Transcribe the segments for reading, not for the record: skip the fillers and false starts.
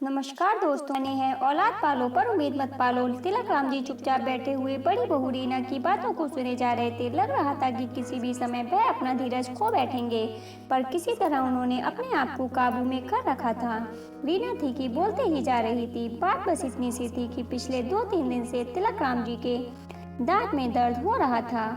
नमस्कार दोस्तों, ने है औलाद पालो पर उम्मीद मत पालो। तिलक राम जी चुपचाप बैठे हुए बड़ी बहू रीना की बातों को सुने जा रहे थे। लग रहा था कि किसी भी समय वह अपना धीरज खो बैठेंगे, पर किसी तरह उन्होंने अपने आप को काबू में कर रखा था। रीना थी कि बोलते ही जा रही थी। बात बस इतनी सी थी कि पिछले 2-3 दिन से तिलक राम जी के दांत में दर्द हो रहा था।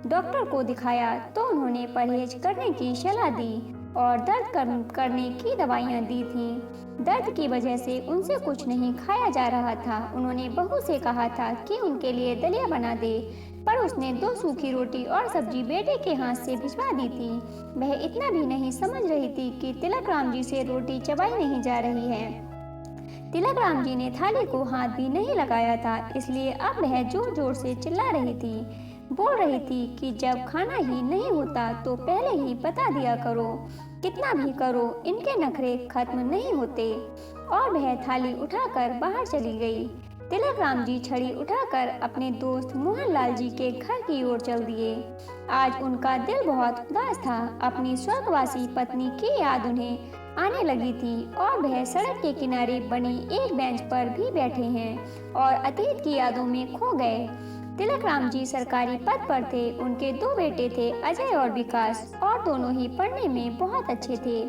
डॉक्टर को दिखाया तो उन्होंने परहेज करने की सलाह दी और दर्द कम करने की दवाइयाँ दी थीं। दर्द की वजह से उनसे कुछ नहीं खाया जा रहा था। उन्होंने बहू से कहा था कि उनके लिए दलिया बना दे, पर उसने 2 सूखी रोटी और सब्जी बेटे के हाथ से भिजवा दी थी। वह इतना भी नहीं समझ रही थी कि तिलक राम जी से रोटी चबाई नहीं जा रही है। तिलक राम जी ने थाली को हाथ भी नहीं लगाया था, इसलिए अब वह जोर जोर से चिल्ला रही थी। बोल रही थी कि जब खाना ही नहीं होता तो पहले ही बता दिया करो। कितना भी करो, इनके नखरे खत्म नहीं होते। और वह थाली उठाकर बाहर चली गई। तिलक राम जी छड़ी उठाकर अपने दोस्त मोहन लाल जी के घर की ओर चल दिए। आज उनका दिल बहुत उदास था। अपनी स्वर्गवासी पत्नी की याद उन्हें आने लगी थी और वह सड़क के किनारे बनी एक बेंच पर भी बैठे हैं और अतीत की यादों में खो गए। तिलक राम जी सरकारी पद पर थे। उनके 2 बेटे थे, अजय और विकास, और दोनों ही पढ़ने में बहुत अच्छे थे।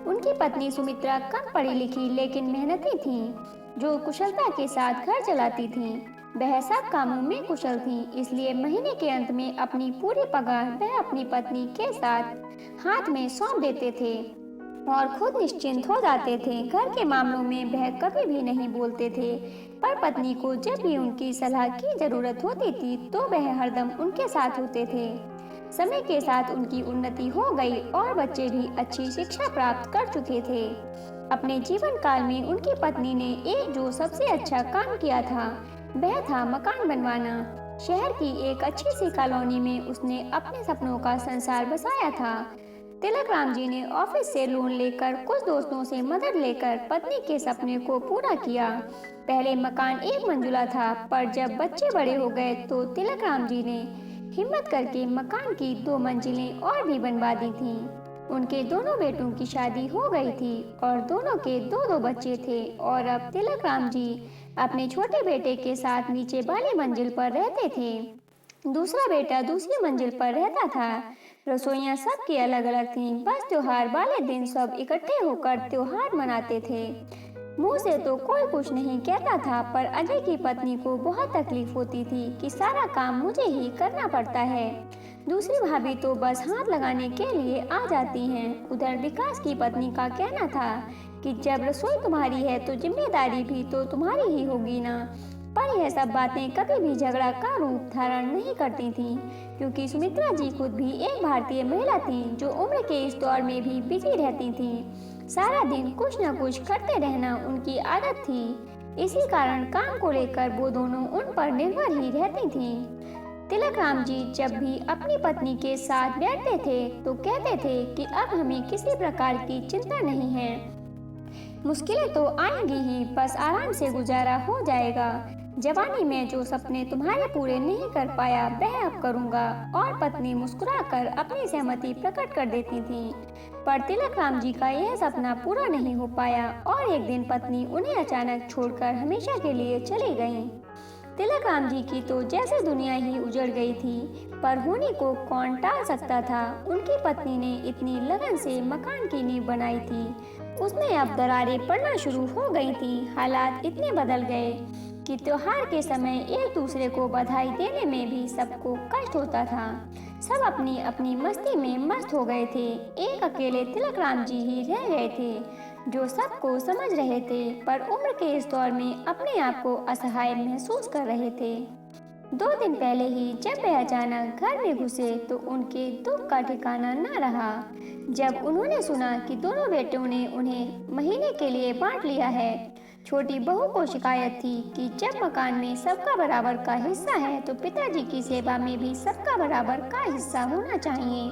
उनकी पत्नी सुमित्रा कम पढ़ी लिखी लेकिन मेहनती थीं, जो कुशलता के साथ घर चलाती थीं। वह सब कामों में कुशल थीं, इसलिए महीने के अंत में अपनी पूरी पगार वह अपनी पत्नी के साथ हाथ में सौंप देते थे और खुद निश्चिंत हो जाते थे। घर के मामलों में वह कभी भी नहीं बोलते थे, पर पत्नी को जब भी उनकी सलाह की जरूरत होती थी तो वह हरदम उनके साथ होते थे। समय के साथ उनकी उन्नति हो गई और बच्चे भी अच्छी शिक्षा प्राप्त कर चुके थे। अपने जीवन काल में उनकी पत्नी ने एक जो सबसे अच्छा काम किया था वह था मकान बनवाना। शहर की एक अच्छी सी कॉलोनी में उसने अपने सपनों का संसार बसाया था। तिलक राम जी ने ऑफिस से लोन लेकर कुछ दोस्तों से मदद लेकर पत्नी के सपने को पूरा किया। पहले मकान 1 मंजिला था, पर जब बच्चे बड़े हो गए तो तिलक राम जी ने हिम्मत करके मकान की 2 मंजिलें और भी बनवा दी थीं। उनके दोनों बेटों की शादी हो गई थी और दोनों के 2-2 बच्चे थे और अब तिलक राम जी अपने छोटे बेटे के साथ नीचे वाली मंजिल पर रहते थे। दूसरा बेटा दूसरी मंजिल पर रहता था। रसोइयां सबकी अलग अलग थीं। बस त्योहार वाले दिन सब इकट्ठे होकर त्योहार मनाते थे। मुंह से तो कोई कुछ नहीं कहता था, पर अजय की पत्नी को बहुत तकलीफ होती थी कि सारा काम मुझे ही करना पड़ता है। दूसरी भाभी तो बस हाथ लगाने के लिए आ जाती हैं। उधर विकास की पत्नी का कहना था कि जब रसोई तुम्हारी है तो जिम्मेदारी भी तो तुम्हारी ही होगी ना। पर यह सब बातें कभी भी झगड़ा का रूप धारण नहीं करती थीं, क्योंकि सुमित्रा जी खुद भी एक भारतीय महिला थीं जो उम्र के इस दौर में भी बिजी रहती थीं। सारा दिन कुछ न कुछ करते रहना उनकी आदत थी। इसी कारण काम को लेकर वो दोनों उन पर निर्भर ही रहती थीं। तिलक राम जी जब भी अपनी पत्नी के साथ बैठते थे तो कहते थे कि अब हमें किसी प्रकार की चिंता नहीं है। मुश्किलें तो आएंगी ही, बस आराम से गुजारा हो जाएगा। जवानी में जो सपने तुम्हारे पूरे नहीं कर पाया वह अब करूंगा। और पत्नी मुस्कुराकर अपनी सहमति प्रकट कर देती थी। पर तिलक राम जी का यह सपना पूरा नहीं हो पाया और एक दिन पत्नी उन्हें अचानक छोड़कर हमेशा के लिए चली गईं। तिलक राम जी की तो जैसे दुनिया ही उजड़ गई थी, पर होने को कौन टाल सकता था। उनकी पत्नी ने इतनी लगन से मकान की नींव बनाई थी, उसमें अब दरारें पड़ना शुरू हो गई थी। हालात इतने बदल गए कि त्योहार के समय एक दूसरे को बधाई देने में भी सबको कष्ट होता था। सब अपनी अपनी मस्ती में मस्त हो गए थे। एक अकेले तिलक राम जी ही रह गए थे जो सबको समझ रहे थे, पर उम्र के इस दौर में अपने आप को असहाय महसूस कर रहे थे। 2 दिन पहले ही जब वह अचानक घर में घुसे तो उनके दुख का ठिकाना न रहा। जब उन्होंने सुना कि दोनों बेटों ने उन्हें महीने के लिए बांट लिया है। छोटी बहू को शिकायत थी कि जब मकान में सबका बराबर का हिस्सा है तो पिताजी की सेवा में भी सबका बराबर का हिस्सा होना चाहिए।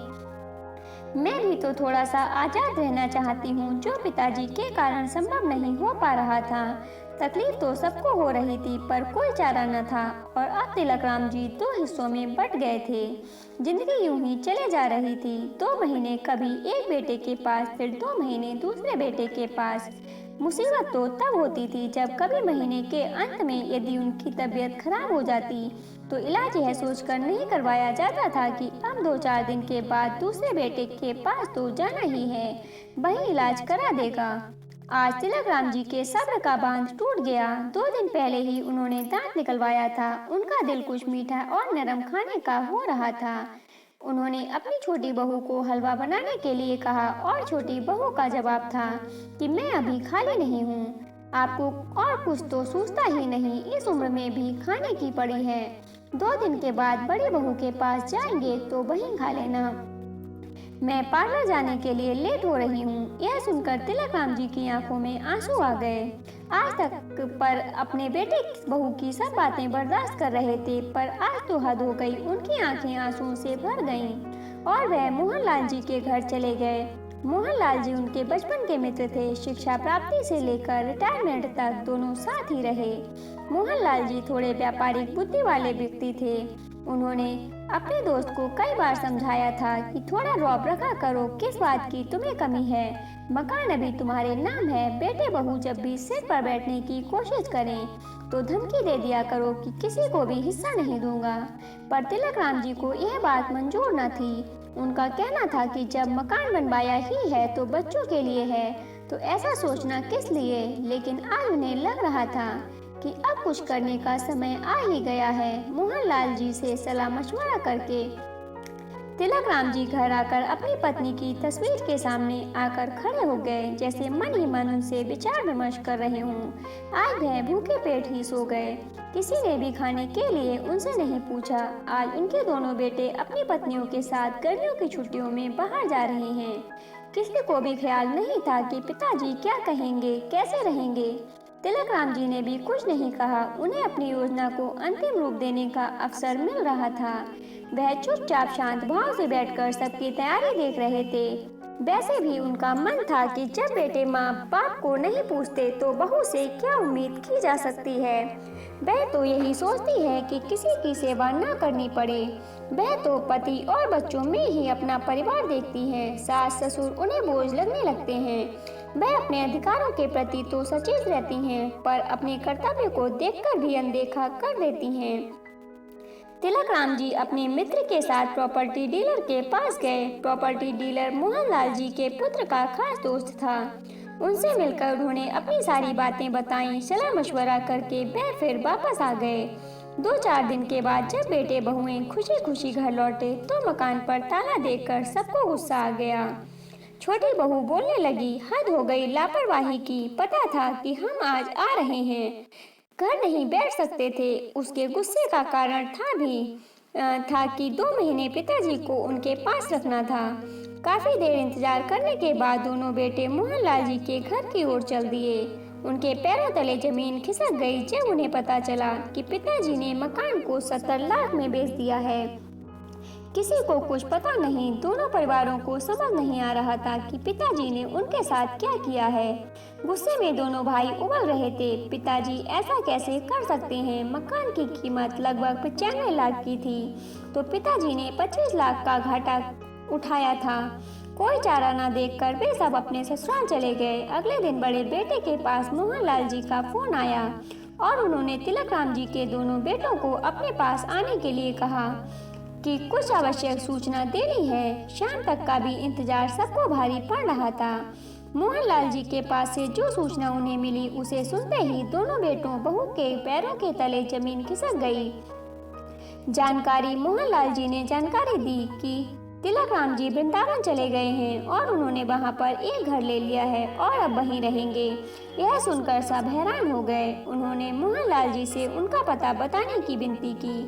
मैं भी तो थोड़ा सा आजाद रहना चाहती हूँ, जो पिताजी के कारण संभव नहीं हो पा रहा था। तकलीफ तो सबको हो रही थी, पर कोई चारा न था। और अब तिलक राम जी 2 हिस्सों में बट गए थे। जिंदगी यूं ही चले जा रही थी। 2 महीने कभी एक बेटे के पास, फिर 2 महीने दूसरे बेटे के पास। मुसीबत तो तब होती थी जब कभी महीने के अंत में यदि उनकी तबीयत खराब हो जाती तो इलाज यह सोचकर नहीं करवाया जाता था कि अब 2-4 दिन के बाद दूसरे बेटे के पास तो जाना ही है, वही इलाज करा देगा। आज तिलक राम जी के सब्र का बांध टूट गया। 2 दिन पहले ही उन्होंने दांत निकलवाया था। उनका दिल कुछ मीठा और नरम खाने का हो रहा था। उन्होंने अपनी छोटी बहू को हलवा बनाने के लिए कहा और छोटी बहू का जवाब था कि मैं अभी खाली नहीं हूँ। आपको और कुछ तो सूझता ही नहीं, इस उम्र में भी खाने की पड़ी है। 2 दिन के बाद बड़ी बहू के पास जाएंगे तो वहीं खा लेना। मैं पार्लर जाने के लिए लेट हो रही हूँ। यह सुनकर तिलक राम जी की आंखों में आंसू आ गए। आज तक पर अपने बेटे बहू की सब बातें बर्दाश्त कर रहे थे, पर आज तो हद हो गई। उनकी आंखें आंसुओं से भर गईं और वह मोहनलाल जी के घर चले गए। मोहनलाल जी उनके बचपन के मित्र थे। शिक्षा प्राप्ति से लेकर रिटायरमेंट तक दोनों साथ ही रहे। मोहनलाल जी थोड़े व्यापारिक बुद्धि वाले व्यक्ति थे। उन्होंने अपने दोस्त को कई बार समझाया था कि थोड़ा रौब रखा करो, किस बात की तुम्हें कमी है, मकान अभी तुम्हारे नाम है। बेटे बहू जब भी सिर पर बैठने की कोशिश करें तो धमकी दे दिया करो कि किसी को भी हिस्सा नहीं दूंगा। पर तिलक राम जी को यह बात मंजूर न थी। उनका कहना था कि जब मकान बनवाया ही है तो बच्चों के लिए है, तो ऐसा सोचना किस लिए। लेकिन आज उन्हें लग रहा था कि अब कुछ करने का समय आ ही गया है। मोहनलाल जी से सलाह मशवरा करके तिलक राम जी घर आकर अपनी पत्नी की तस्वीर के सामने आकर खड़े हो गए, जैसे मन ही मन उनसे विचार विमर्श कर रहे हों। आज वह भूखे पेट ही सो गए। किसी ने भी खाने के लिए उनसे नहीं पूछा। आज उनके दोनों बेटे अपनी पत्नियों के साथ गर्मियों की छुट्टियों में बाहर जा रहे हैं। किसी को भी ख्याल नहीं था कि पिताजी क्या कहेंगे, कैसे रहेंगे। तिलक राम जी ने भी कुछ नहीं कहा। उन्हें अपनी योजना को अंतिम रूप देने का अवसर मिल रहा था। वह चुपचाप शांत भाव से बैठकर सबकी तैयारी देख रहे थे। वैसे भी उनका मन था कि जब बेटे माँ बाप को नहीं पूछते तो बहू से क्या उम्मीद की जा सकती है। वह तो यही सोचती है कि किसी की सेवा न करनी पड़े। वह तो पति और बच्चों में ही अपना परिवार देखती है। सास ससुर उन्हें बोझ लगने लगते हैं। वह अपने अधिकारों के प्रति तो सचेत रहती हैं, पर अपने कर्तव्य को देखकर भी अनदेखा कर देती हैं। तिलक राम जी अपने मित्र के साथ प्रॉपर्टी डीलर के पास गए। प्रॉपर्टी डीलर मोहनलाल जी के पुत्र का खास दोस्त था। उनसे मिलकर उन्होंने अपनी सारी बातें बताईं। सलाह मशवरा करके वह फिर वापस आ गए। 2-4 दिन के बाद जब बेटे बहुएं खुशी खुशी घर लौटे तो मकान पर ताला देखकर सबको गुस्सा आ गया। छोटी बहू बोलने लगी, हद हो गई लापरवाही की। पता था कि हम आज आ रहे हैं, घर नहीं बैठ सकते थे। उसके गुस्से का कारण था कि 2 महीने पिताजी को उनके पास रखना था। काफी देर इंतजार करने के बाद दोनों बेटे मोहनलाल जी के घर की ओर चल दिए। उनके पैरों तले जमीन खिसक गई जब उन्हें पता चला कि पिताजी ने मकान को 70 लाख में बेच दिया है। किसी को कुछ पता नहीं। दोनों परिवारों को समझ नहीं आ रहा था कि पिताजी ने उनके साथ क्या किया है। गुस्से में दोनों भाई उबल रहे थे। पिताजी ऐसा कैसे कर सकते हैं। मकान की कीमत लगभग 95 लाख की थी, तो पिताजी ने 25 लाख का घाटा उठाया था। कोई चारा न देखकर वे सब अपने ससुराल चले गए। अगले दिन बड़े बेटे के पास मोहनलाल जी का फोन आया और उन्होंने तिलक राम जी के दोनों बेटों को अपने पास आने के लिए कहा कि कुछ आवश्यक सूचना देनी है। शाम तक का भी इंतजार सबको भारी पड़ रहा था। मोहनलाल जी के पास से जो सूचना उन्हें मिली उसे सुनते ही दोनों बेटों बहू के पैरों के तले जमीन खिसक गई। मोहनलाल जी ने जानकारी दी कि तिलक राम जी वृंदावन चले गए हैं और उन्होंने वहां पर एक घर ले लिया है और अब वहीं रहेंगे। यह सुनकर सब हैरान हो गए। उन्होंने मोहनलाल जी से उनका पता बताने की विनती की।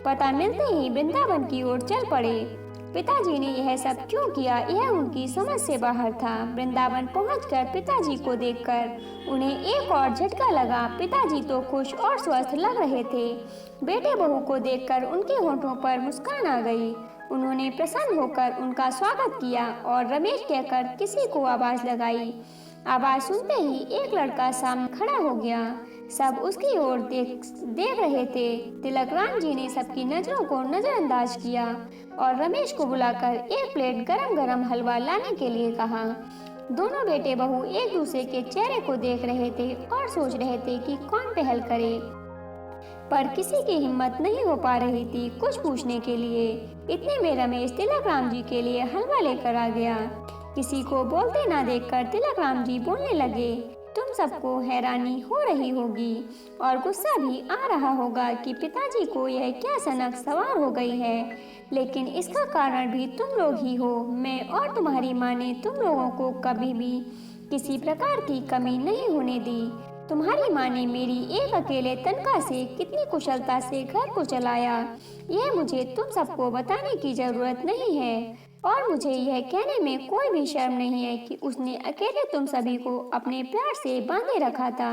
पता मिलते ही वृंदावन की ओर चल पड़े। पिताजी ने यह सब क्यों किया, यह उनकी समझ से बाहर था। वृंदावन पहुंचकर पिताजी को देखकर उन्हें एक और झटका लगा। पिताजी तो खुश और स्वस्थ लग रहे थे। बेटे बहू को देखकर उनके होठों पर मुस्कान आ गई। उन्होंने प्रसन्न होकर उनका स्वागत किया और रमेश कहकर किसी को आवाज लगाई। आवाज सुनते ही एक लड़का सामने खड़ा हो गया। सब उसकी ओर देख रहे थे। तिलक राम जी ने सबकी नजरों को नजरअंदाज किया और रमेश को बुलाकर एक प्लेट गरम गरम हलवा लाने के लिए कहा। दोनों बेटे बहू एक दूसरे के चेहरे को देख रहे थे और सोच रहे थे कि कौन पहल करे, पर किसी की हिम्मत नहीं हो पा रही थी कुछ पूछने के लिए। इतने में रमेश तिलक राम जी के लिए हलवा लेकर आ गया। किसी को बोलते ना देखकर तिलक राम जी बोलने लगे, तुम सबको हैरानी हो रही होगी और गुस्सा भी आ रहा होगा कि पिताजी को यह क्या सनक सवार हो गई है, लेकिन इसका कारण भी तुम लोग ही हो। मैं और तुम्हारी माँ ने तुम लोगों को कभी भी किसी प्रकार की कमी नहीं होने दी। तुम्हारी माँ ने मेरी एक अकेले तनख्वाह से कितनी कुशलता से घर को चलाया, यह मुझे तुम सबको बताने की जरूरत नहीं है। और मुझे यह कहने में कोई भी शर्म नहीं है कि उसने अकेले तुम सभी को अपने प्यार से बांधे रखा था,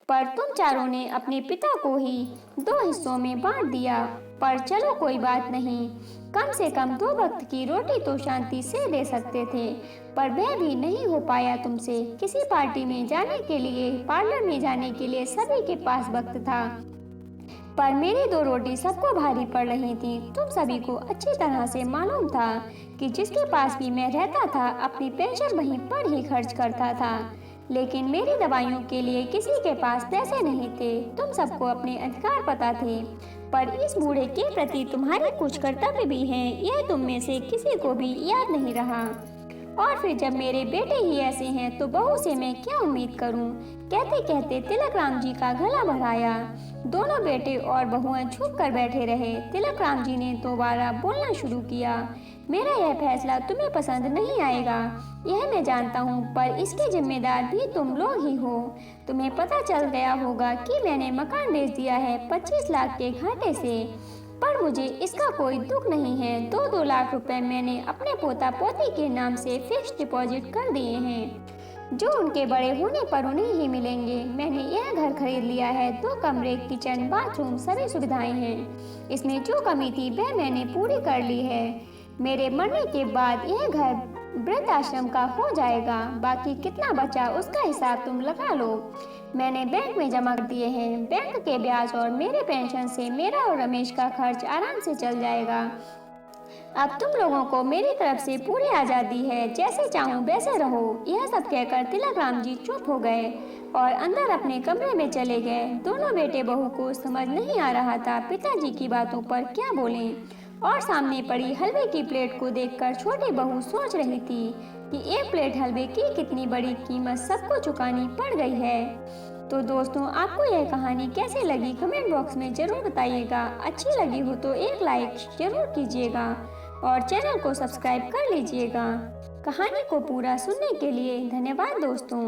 पर तुम चारों ने अपने पिता को ही 2 हिस्सों में बांट दिया। पर चलो कोई बात नहीं, कम से कम 2 वक्त की रोटी तो शांति से दे सकते थे, पर वह भी नहीं हो पाया तुमसे। किसी पार्टी में जाने के लिए, पार्लर में जाने के लिए सभी के पास वक्त था, पर मेरी 2 रोटी सबको भारी पड़ रही थी। तुम सभी को अच्छी तरह से मालूम था कि जिसके पास भी मैं रहता था अपनी पेंशन वहीं पर ही खर्च करता था, लेकिन मेरी दवाइयों के लिए किसी के पास पैसे नहीं थे। तुम सबको अपने अधिकार पता थे, पर इस बूढ़े के प्रति तुम्हारे कुछ कर्तव्य भी हैं, यह तुम में से किसी को भी याद नहीं रहा। और फिर जब मेरे बेटे ही ऐसे हैं तो बहू से मैं क्या उम्मीद करूं? कहते कहते तिलक राम जी का गला भराया। दोनों बेटे और बहुएं झुक कर बैठे रहे। तिलक राम जी ने दोबारा बोलना शुरू किया, मेरा यह फैसला तुम्हें पसंद नहीं आएगा, यह मैं जानता हूँ, पर इसके जिम्मेदार भी तुम लोग ही हो। तुम्हें पता चल गया होगा कि मैंने मकान बेच दिया है 25 लाख के घाटे से, पर मुझे इसका कोई दुख नहीं है। 2-2 लाख रुपए मैंने अपने पोता पोती के नाम से फिक्स डिपॉजिट कर दिए हैं, जो उनके बड़े होने पर उन्हें ही मिलेंगे। मैंने यह घर खरीद लिया है, 2 कमरे, किचन, बाथरूम, सभी सुविधाएं हैं। इसमें जो कमी थी वह मैंने पूरी कर ली है। मेरे मरने के बाद यह घर वृद्धाश्रम का हो जाएगा, बाकी कितना बचा उसका हिसाब तुम लगा लो। मैंने बैंक में जमा कर दिए हैं, बैंक के ब्याज और मेरे पेंशन से मेरा और रमेश का खर्च आराम से चल जाएगा। अब तुम लोगों को मेरी तरफ से पूरी आज़ादी है, जैसे चाहूँ वैसे रहो। यह सब कहकर तिलक राम जी चुप हो गए और अंदर अपने कमरे में चले गए। दोनों बेटे बहू को समझ नहीं आ रहा था पिताजी की बातों पर क्या बोलें, और सामने पड़ी हलवे की प्लेट को देखकर छोटी बहू सोच रही थी कि एक प्लेट हलवे की कितनी बड़ी कीमत सबको चुकानी पड़ गई है। तो दोस्तों, आपको यह कहानी कैसे लगी कमेंट बॉक्स में जरूर बताइएगा। अच्छी लगी हो तो एक लाइक जरूर कीजिएगा और चैनल को सब्सक्राइब कर लीजिएगा। कहानी को पूरा सुनने के लिए धन्यवाद दोस्तों।